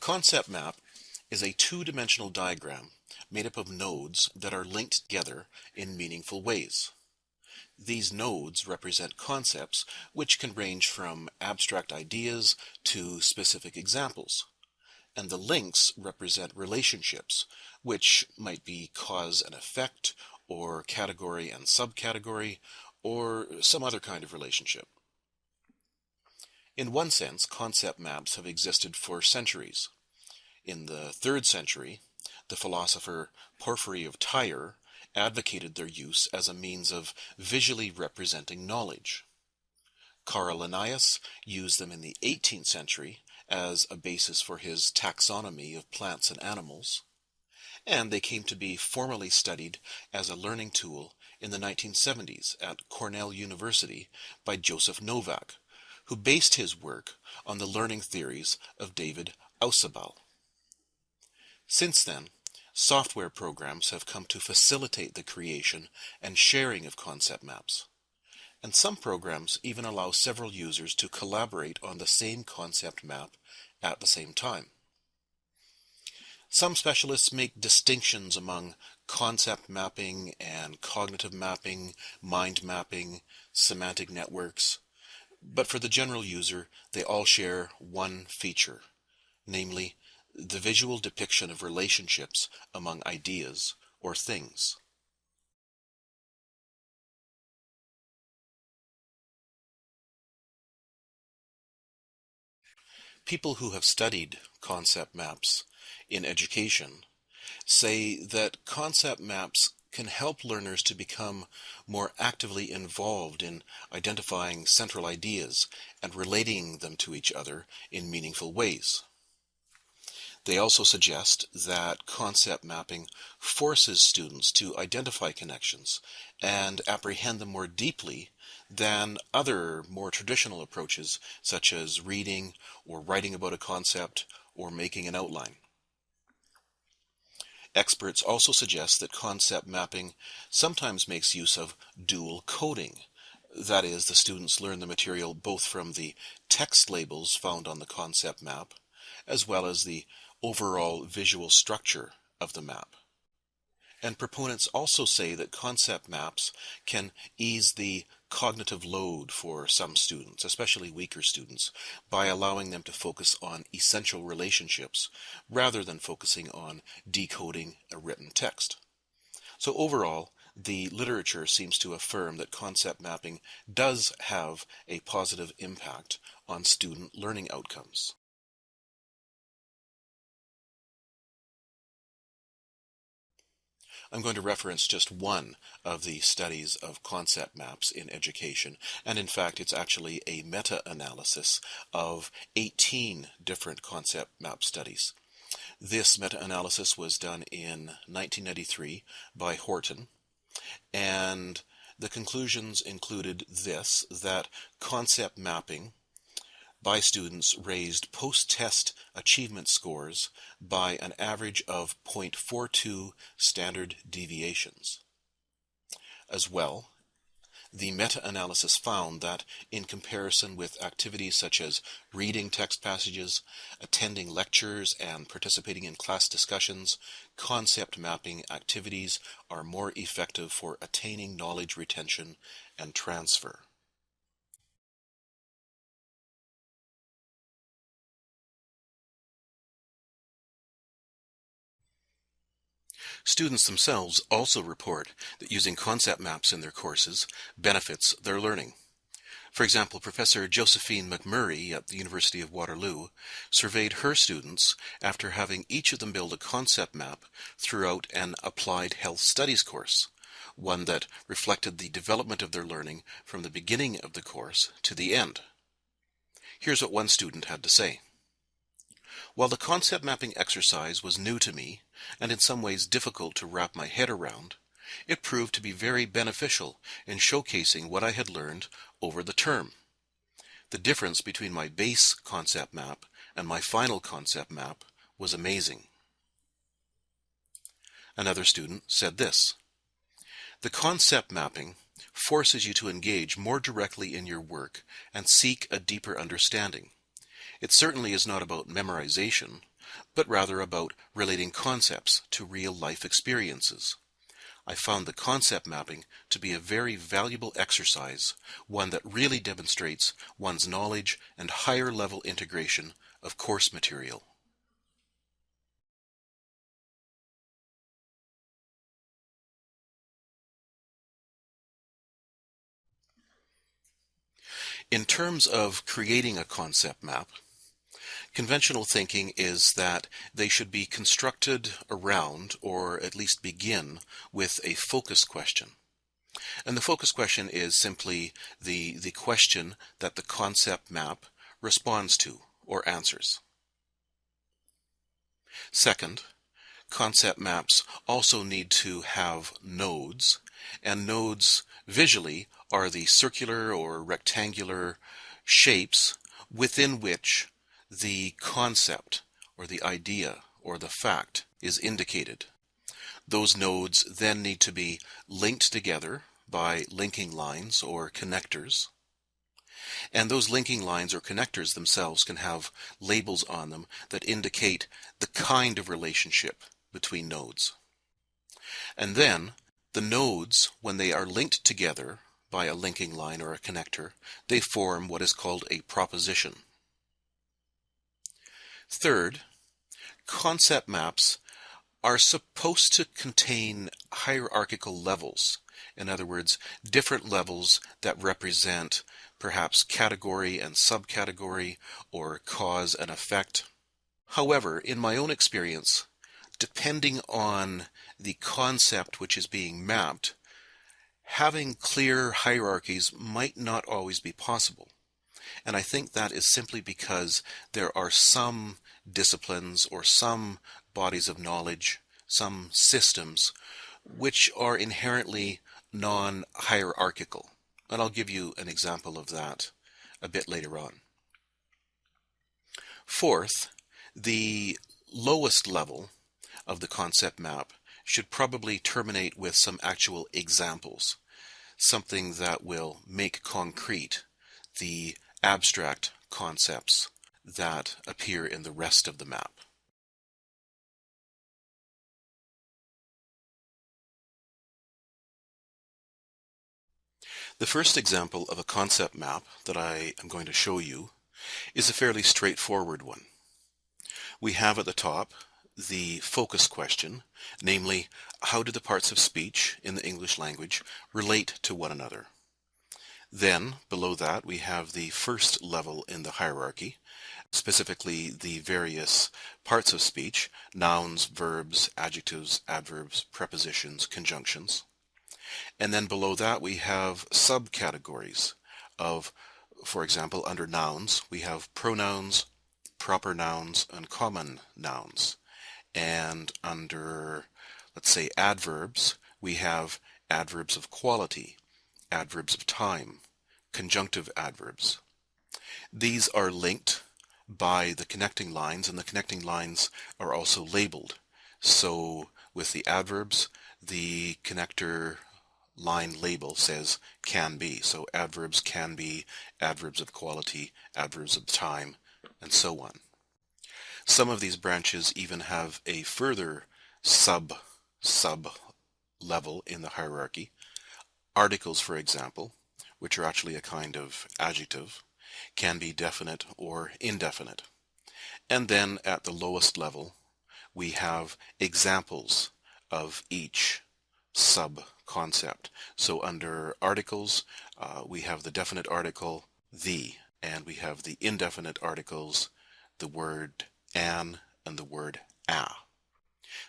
concept map is a two-dimensional diagram made up of nodes that are linked together in meaningful ways. These nodes represent concepts which can range from abstract ideas to specific examples, and the links represent relationships, which might be cause and effect, or category and subcategory, or some other kind of relationship. In one sense, concept maps have existed for centuries. In the 3rd century, the philosopher Porphyry of Tyre advocated their use as a means of visually representing knowledge. Carl Linnaeus used them in the 18th century as a basis for his taxonomy of plants and animals, and they came to be formally studied as a learning tool in the 1970s at Cornell University by Joseph Novak, who based his work on the learning theories of David Ausubel. Since then, software programs have come to facilitate the creation and sharing of concept maps, and some programs even allow several users to collaborate on the same concept map at the same time. Some specialists make distinctions among concept mapping and cognitive mapping, mind mapping, semantic networks, but for the general user, they all share one feature, namely the visual depiction of relationships among ideas or things. People who have studied concept maps in education say that concept maps can help learners to become more actively involved in identifying central ideas and relating them to each other in meaningful ways. They also suggest that concept mapping forces students to identify connections and apprehend them more deeply than other more traditional approaches such as reading or writing about a concept or making an outline. Experts also suggest that concept mapping sometimes makes use of dual coding. That is, the students learn the material both from the text labels found on the concept map as well as the overall visual structure of the map. And proponents also say that concept maps can ease the cognitive load for some students, especially weaker students, by allowing them to focus on essential relationships rather than focusing on decoding a written text. So overall, the literature seems to affirm that concept mapping does have a positive impact on student learning outcomes. I'm going to reference just one of the studies of concept maps in education, and in fact it's actually a meta-analysis of 18 different concept map studies. This meta-analysis was done in 1993 by Horton, and the conclusions included this, that concept mapping by students raised post-test achievement scores by an average of 0.42 standard deviations. As well, the meta-analysis found that in comparison with activities such as reading text passages, attending lectures, and participating in class discussions, concept mapping activities are more effective for attaining knowledge retention and transfer. Students themselves also report that using concept maps in their courses benefits their learning. For example, Professor Josephine McMurray at the University of Waterloo surveyed her students after having each of them build a concept map throughout an applied health studies course, one that reflected the development of their learning from the beginning of the course to the end. Here's what one student had to say. While the concept mapping exercise was new to me, and in some ways difficult to wrap my head around, it proved to be very beneficial in showcasing what I had learned over the term. The difference between my base concept map and my final concept map was amazing. Another student said this: the concept mapping forces you to engage more directly in your work and seek a deeper understanding. It certainly is not about memorization, but rather about relating concepts to real-life experiences. I found the concept mapping to be a very valuable exercise, one that really demonstrates one's knowledge and higher-level integration of course material. In terms of creating a concept map, conventional thinking is that they should be constructed around, or at least begin, with a focus question. And the focus question is simply the question that the concept map responds to or answers. Second, concept maps also need to have nodes, and nodes visually are the circular or rectangular shapes within which the concept or the idea or the fact is indicated. Those nodes then need to be linked together by linking lines or connectors. And those linking lines or connectors themselves can have labels on them that indicate the kind of relationship between nodes. And then the nodes, when they are linked together by a linking line or a connector, they form what is called a proposition. Third, concept maps are supposed to contain hierarchical levels. In other words, different levels that represent perhaps category and subcategory or cause and effect. However, in my own experience, depending on the concept which is being mapped, having clear hierarchies might not always be possible. And I think that is simply because there are some disciplines or some bodies of knowledge, some systems, which are inherently non-hierarchical. And I'll give you an example of that a bit later on. Fourth, the lowest level of the concept map should probably terminate with some actual examples, something that will make concrete the abstract concepts that appear in the rest of the map. The first example of a concept map that I am going to show you is a fairly straightforward one. We have at the top the focus question, namely, how do the parts of speech in the English language relate to one another? Then, below that, we have the first level in the hierarchy, specifically the various parts of speech, nouns, verbs, adjectives, adverbs, prepositions, conjunctions. And then below that, we have subcategories of, for example, under nouns, we have pronouns, proper nouns, and common nouns. And under, let's say, adverbs, we have adverbs of quality, adverbs of time, conjunctive adverbs. These are linked by the connecting lines, and the connecting lines are also labeled. So with the adverbs, the connector line label says can be. So adverbs can be, adverbs of quality, adverbs of time, and so on. Some of these branches even have a further sub level in the hierarchy. Articles, for example, which are actually a kind of adjective, can be definite or indefinite. And then at the lowest level, we have examples of each sub-concept. So under articles, we have the definite article, the, and we have the indefinite articles, the word an and the word a.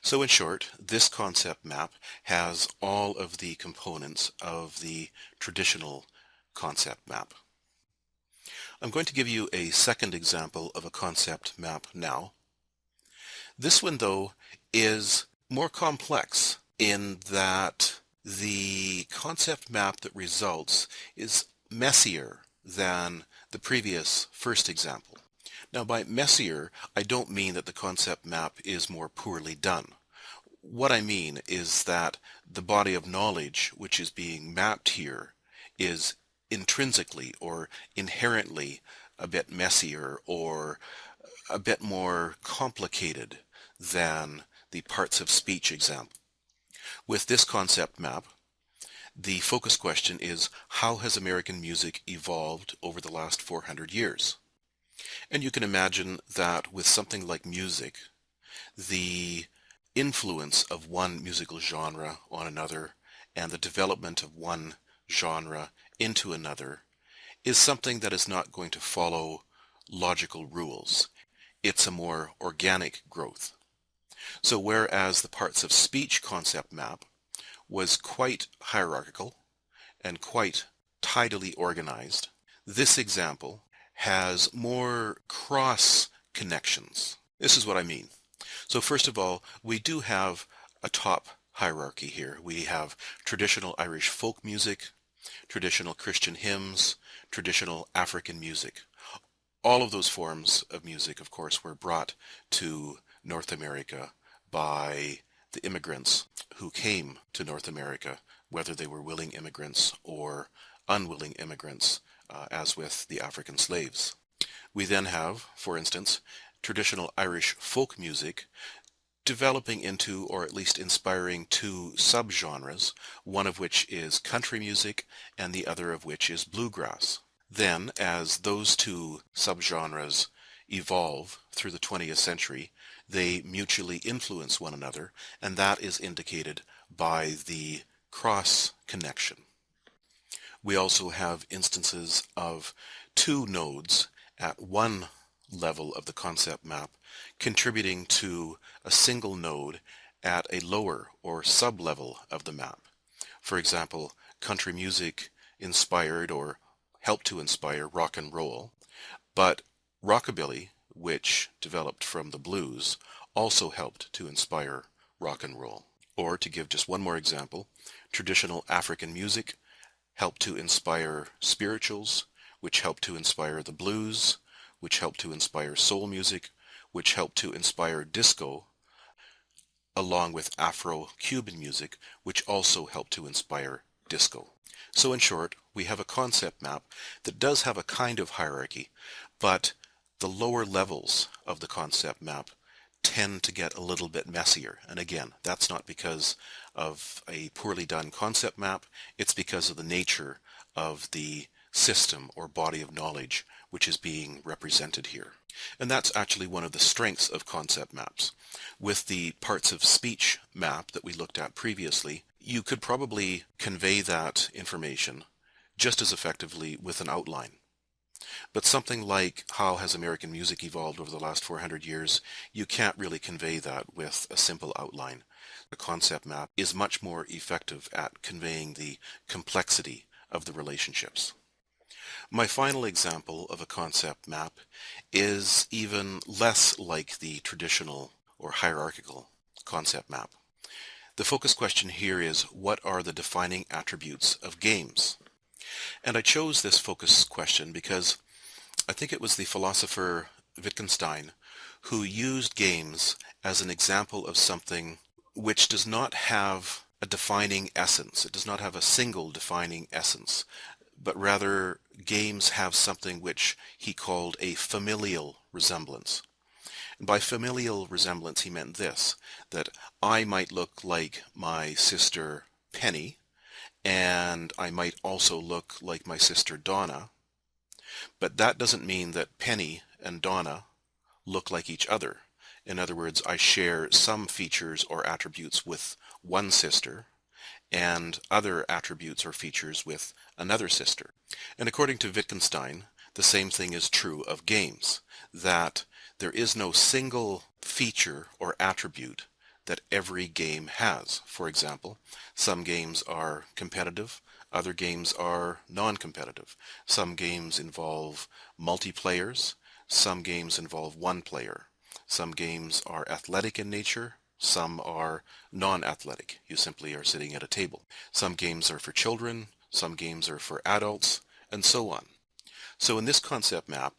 So in short, this concept map has all of the components of the traditional concept map. I'm going to give you a second example of a concept map now. This one, though, is more complex in that the concept map that results is messier than the previous first example. Now, by messier, I don't mean that the concept map is more poorly done. What I mean is that the body of knowledge which is being mapped here is intrinsically or inherently a bit messier or a bit more complicated than the parts of speech example. With this concept map, the focus question is, how has American music evolved over the last 400 years? And you can imagine that with something like music, the influence of one musical genre on another and the development of one genre into another is something that is not going to follow logical rules. It's a more organic growth. So whereas the parts of speech concept map was quite hierarchical and quite tidily organized, this example has more cross connections. This is what I mean. So first of all, we do have a top hierarchy here. We have traditional Irish folk music, traditional Christian hymns, traditional African music. All of those forms of music, of course, were brought to North America by the immigrants who came to North America, whether they were willing immigrants or unwilling immigrants, as with the African slaves. We then have, for instance, traditional Irish folk music developing into, or at least inspiring, two subgenres, one of which is country music and the other of which is bluegrass. Then, as those two subgenres evolve through the 20th century, they mutually influence one another, and that is indicated by the cross connection. We also have instances of two nodes at one level of the concept map contributing to a single node at a lower or sub-level of the map. For example, country music inspired or helped to inspire rock and roll, but rockabilly, which developed from the blues, also helped to inspire rock and roll. Or, to give just one more example, traditional African music helped to inspire spirituals, which helped to inspire the blues, which helped to inspire soul music, which helped to inspire disco, along with Afro-Cuban music, which also helped to inspire disco. So in short, we have a concept map that does have a kind of hierarchy, but the lower levels of the concept map tend to get a little bit messier. And again, that's not because of a poorly done concept map, it's because of the nature of the system or body of knowledge which is being represented here. And that's actually one of the strengths of concept maps. With the parts of speech map that we looked at previously, you could probably convey that information just as effectively with an outline. But something like how has American music evolved over the last 400 years, you can't really convey that with a simple outline. The concept map is much more effective at conveying the complexity of the relationships. My final example of a concept map is even less like the traditional or hierarchical concept map. The focus question here is, what are the defining attributes of games? And I chose this focus question because I think it was the philosopher Wittgenstein who used games as an example of something which does not have a defining essence. It does not have a single defining essence, but rather games have something which he called a familial resemblance. And by familial resemblance he meant this, that I might look like my sister Penny, and I might also look like my sister Donna, but that doesn't mean that Penny and Donna look like each other. In other words, I share some features or attributes with one sister and other attributes or features with another sister. And according to Wittgenstein, the same thing is true of games, that there is no single feature or attribute that every game has. For example, some games are competitive, other games are non-competitive. Some games involve multiplayers, some games involve one player. Some games are athletic in nature, some are non-athletic. You simply are sitting at a table. Some games are for children, some games are for adults, and so on. So in this concept map,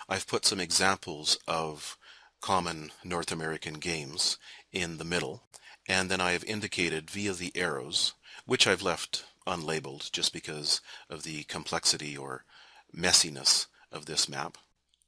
I've put some examples of common North American games in the middle, and then I have indicated via the arrows, which I've left unlabeled just because of the complexity or messiness of this map,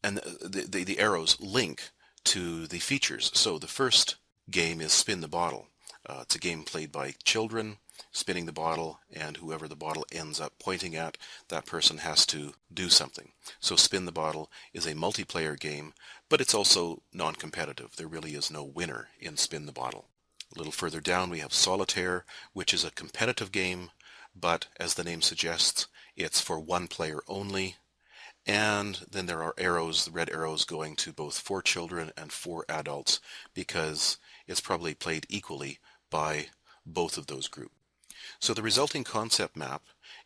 and the arrows link to the features. So the first game is Spin the Bottle. It's a game played by children, spinning the bottle, and whoever the bottle ends up pointing at, that person has to do something. So Spin the Bottle is a multiplayer game, but it's also non-competitive. There really is no winner in Spin the Bottle. A little further down we have Solitaire, which is a competitive game, but as the name suggests, it's for one player only. And then there are arrows, the red arrows, going to both for children and for adults, because it's probably played equally by both of those groups. So the resulting concept map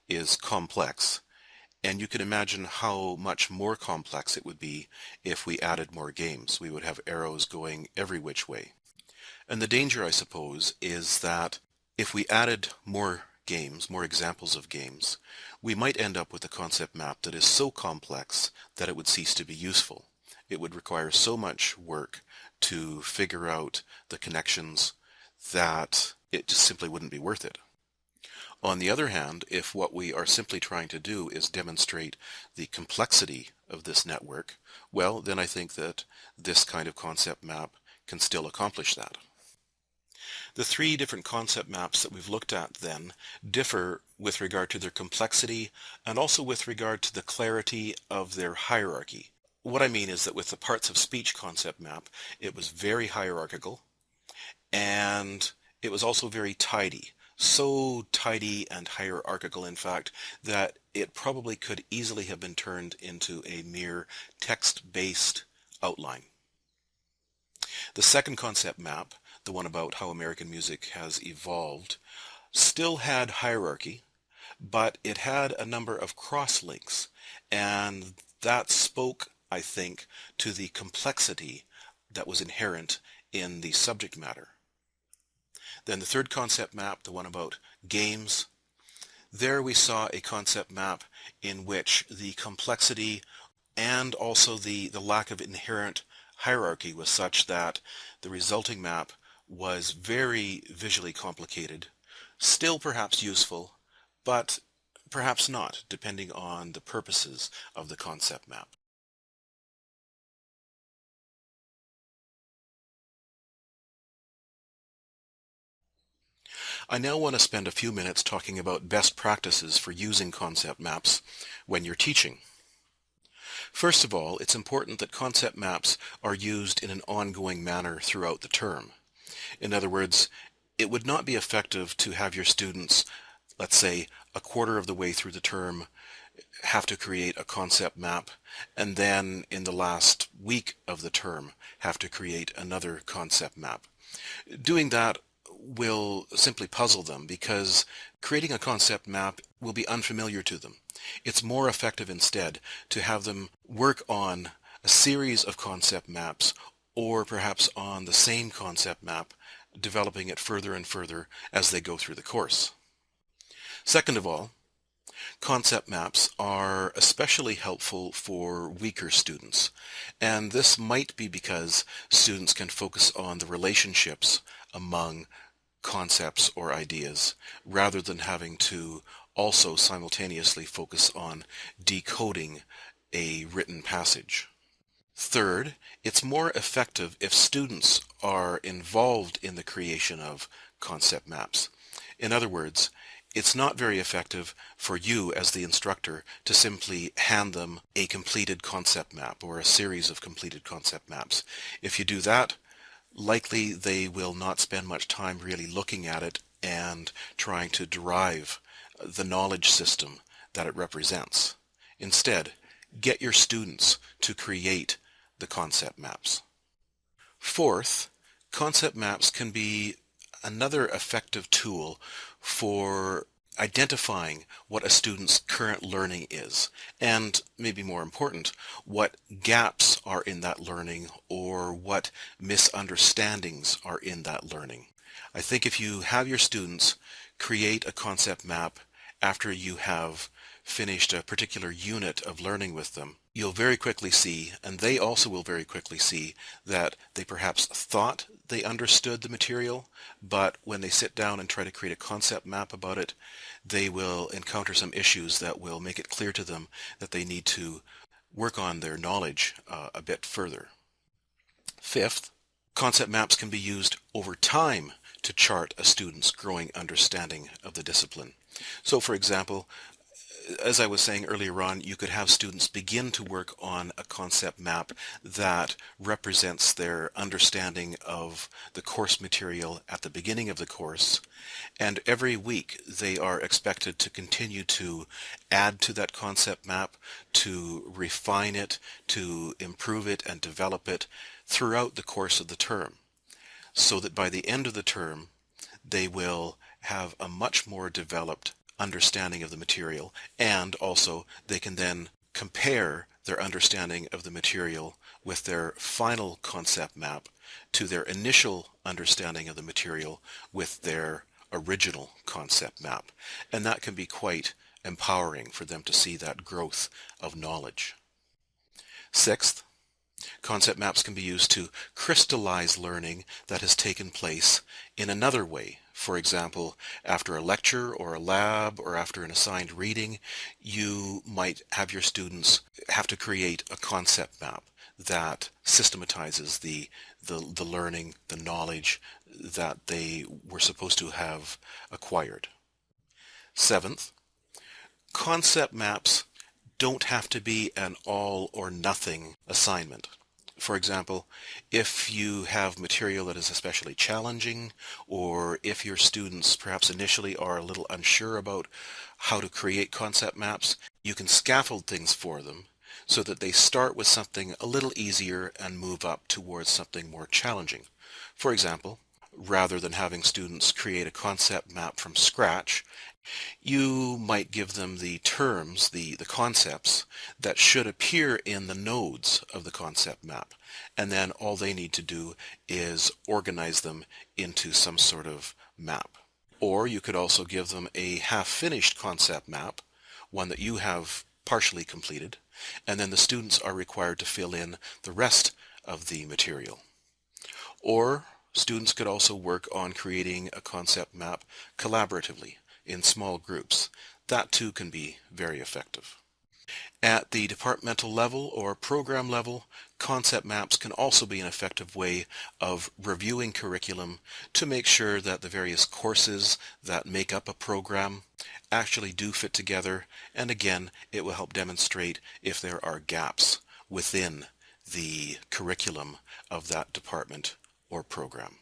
is complex, and you can imagine how much more complex it would be if we added more games. We would have arrows going every which way. And the danger, I suppose, is that if we added more games, more examples of games, we might end up with a concept map that is so complex that it would cease to be useful. It would require so much work to figure out the connections that it just simply wouldn't be worth it. On the other hand, if what we are simply trying to do is demonstrate the complexity of this network, well, then I think that this kind of concept map can still accomplish that. The three different concept maps that we've looked at then differ with regard to their complexity and also with regard to the clarity of their hierarchy. What I mean is that with the parts of speech concept map, it was very hierarchical, and it was also very tidy. So tidy and hierarchical, in fact, that it probably could easily have been turned into a mere text-based outline. The second concept map, the one about how American music has evolved, still had hierarchy, but it had a number of cross-links, and that spoke, I think, to the complexity that was inherent in the subject matter. Then the third concept map, the one about games, there we saw a concept map in which the complexity and also the lack of inherent hierarchy was such that the resulting map was very visually complicated, still perhaps useful, but perhaps not, depending on the purposes of the concept map. I now want to spend a few minutes talking about best practices for using concept maps when you're teaching. First of all, it's important that concept maps are used in an ongoing manner throughout the term. In other words, it would not be effective to have your students, let's say, a quarter of the way through the term, have to create a concept map, and then in the last week of the term have to create another concept map. Doing that will simply puzzle them because creating a concept map will be unfamiliar to them. It's more effective instead to have them work on a series of concept maps, or perhaps on the same concept map, developing it further and further as they go through the course. Second of all, concept maps are especially helpful for weaker students, and this might be because students can focus on the relationships among concepts or ideas rather than having to also simultaneously focus on decoding a written passage. Third, it's more effective if students are involved in the creation of concept maps. In other words, it's not very effective for you as the instructor to simply hand them a completed concept map or a series of completed concept maps. If you do that, likely they will not spend much time really looking at it and trying to derive the knowledge system that it represents. Instead, get your students to create the concept maps. Fourth, concept maps can be another effective tool for identifying what a student's current learning is, and maybe more important, what gaps are in that learning or what misunderstandings are in that learning. I think if you have your students create a concept map after you have finished a particular unit of learning with them, you'll very quickly see, and they also will very quickly see, that they perhaps thought they understood the material, but when they sit down and try to create a concept map about it, they will encounter some issues that will make it clear to them that they need to work on their knowledge a bit further. Fifth, concept maps can be used over time to chart a student's growing understanding of the discipline. So for example, as I was saying earlier on, you could have students begin to work on a concept map that represents their understanding of the course material at the beginning of the course, and every week they are expected to continue to add to that concept map, to refine it, to improve it and develop it throughout the course of the term, so that by the end of the term they will have a much more developed understanding of the material, and also they can then compare their understanding of the material with their final concept map to their initial understanding of the material with their original concept map. And that can be quite empowering for them to see that growth of knowledge. Sixth, concept maps can be used to crystallize learning that has taken place in another way. For example, after a lecture or a lab or after an assigned reading, you might have your students have to create a concept map that systematizes the learning, the knowledge that they were supposed to have acquired. Seventh, concept maps don't have to be an all or nothing assignment. For example, if you have material that is especially challenging, or if your students perhaps initially are a little unsure about how to create concept maps, you can scaffold things for them so that they start with something a little easier and move up towards something more challenging. For example, rather than having students create a concept map from scratch, you might give them the terms, the concepts that should appear in the nodes of the concept map. And then all they need to do is organize them into some sort of map. Or you could also give them a half-finished concept map, one that you have partially completed, and then the students are required to fill in the rest of the material. Or students could also work on creating a concept map collaboratively in small groups. That too can be very effective. At the departmental level or program level, concept maps can also be an effective way of reviewing curriculum to make sure that the various courses that make up a program actually do fit together, and again, it will help demonstrate if there are gaps within the curriculum of that department or program.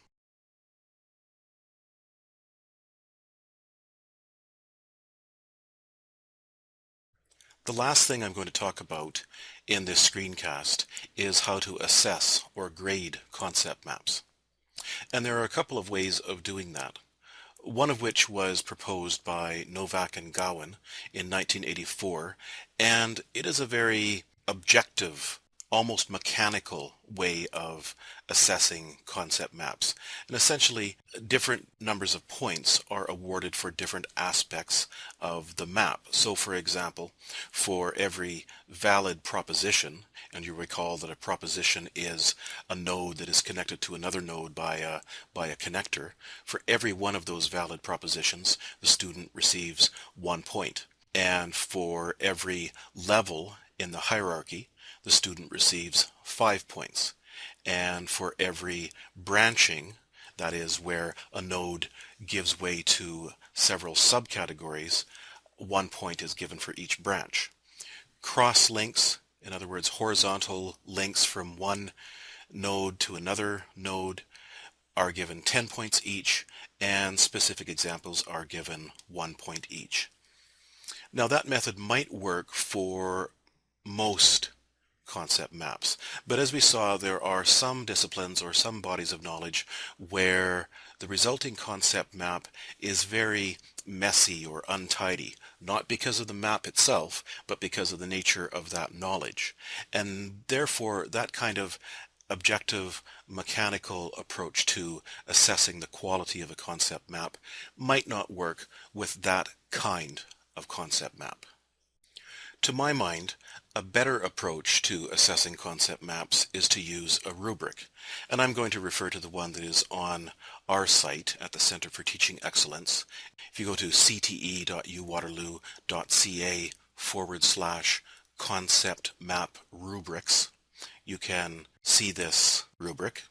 The last thing I'm going to talk about in this screencast is how to assess or grade concept maps. And there are a couple of ways of doing that. One of which was proposed by Novak and Gowan in 1984, and it is a very objective, almost mechanical way of assessing concept maps. And essentially, different numbers of points are awarded for different aspects of the map. So for example, for every valid proposition, and you recall that a proposition is a node that is connected to another node by a connector, for every one of those valid propositions, the student receives 1 point. And for every level in the hierarchy, the student receives 5 points. And for every branching, that is where a node gives way to several subcategories, 1 point is given for each branch. Cross links, in other words, horizontal links from one node to another node, are given 10 points each, and specific examples are given 1 point each. Now that method might work for most concept maps, but as we saw, there are some disciplines or some bodies of knowledge where the resulting concept map is very messy or untidy, not because of the map itself, but because of the nature of that knowledge. And therefore, that kind of objective mechanical approach to assessing the quality of a concept map might not work with that kind of concept map. To my mind, a better approach to assessing concept maps is to use a rubric, and I'm going to refer to the one that is on our site at the Center for Teaching Excellence. If you go to cte.uwaterloo.ca concept map rubrics, you can see this rubric.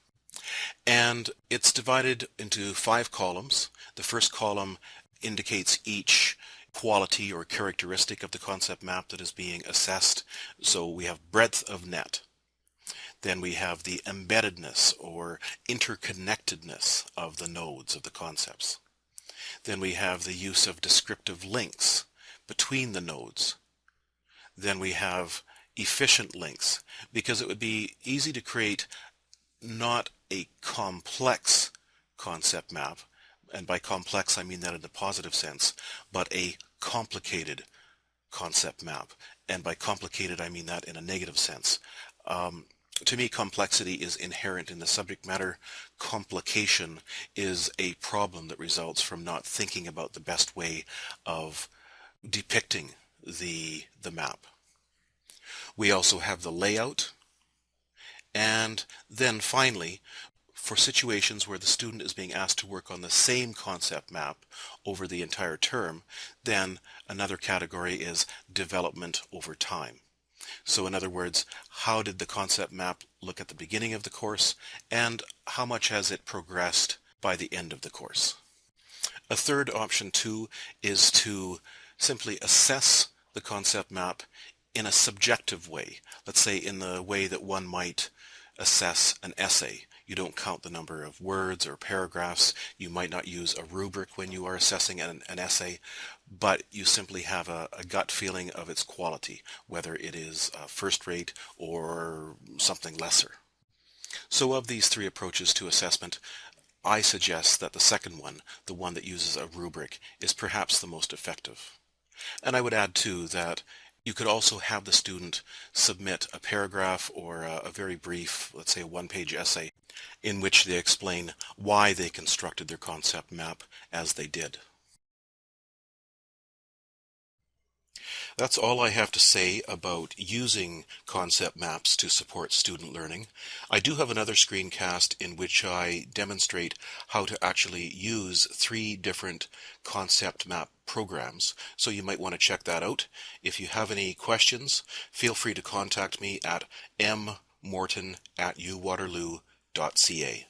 And it's divided into 5 columns. The first column indicates each quality or characteristic of the concept map that is being assessed. So we have breadth of net. Then we have the embeddedness or interconnectedness of the nodes of the concepts. Then we have the use of descriptive links between the nodes. Then we have efficient links, because it would be easy to create not a complex concept map, and by complex I mean that in a positive sense, but a complicated concept map, and by complicated I mean that in a negative sense. To me, complexity is inherent in the subject matter. Complication is a problem that results from not thinking about the best way of depicting the map. We also have the layout, and then finally, for situations where the student is being asked to work on the same concept map over the entire term, then another category is development over time. So in other words, how did the concept map look at the beginning of the course, and how much has it progressed by the end of the course? A third option too is to simply assess the concept map in a subjective way. Let's say in the way that one might assess an essay. You don't count the number of words or paragraphs. You might not use a rubric when you are assessing an essay, but you simply have a gut feeling of its quality, whether it is first rate or something lesser. So of these 3 approaches to assessment, I suggest that the second one, the one that uses a rubric, is perhaps the most effective. And I would add too that you could also have the student submit a paragraph or a very brief, let's say a 1-page essay, in which they explain why they constructed their concept map as they did. That's all I have to say about using concept maps to support student learning. I do have another screencast in which I demonstrate how to actually use 3 different concept map programs, so you might want to check that out. If you have any questions, feel free to contact me at mmorton@uwaterloo.ca.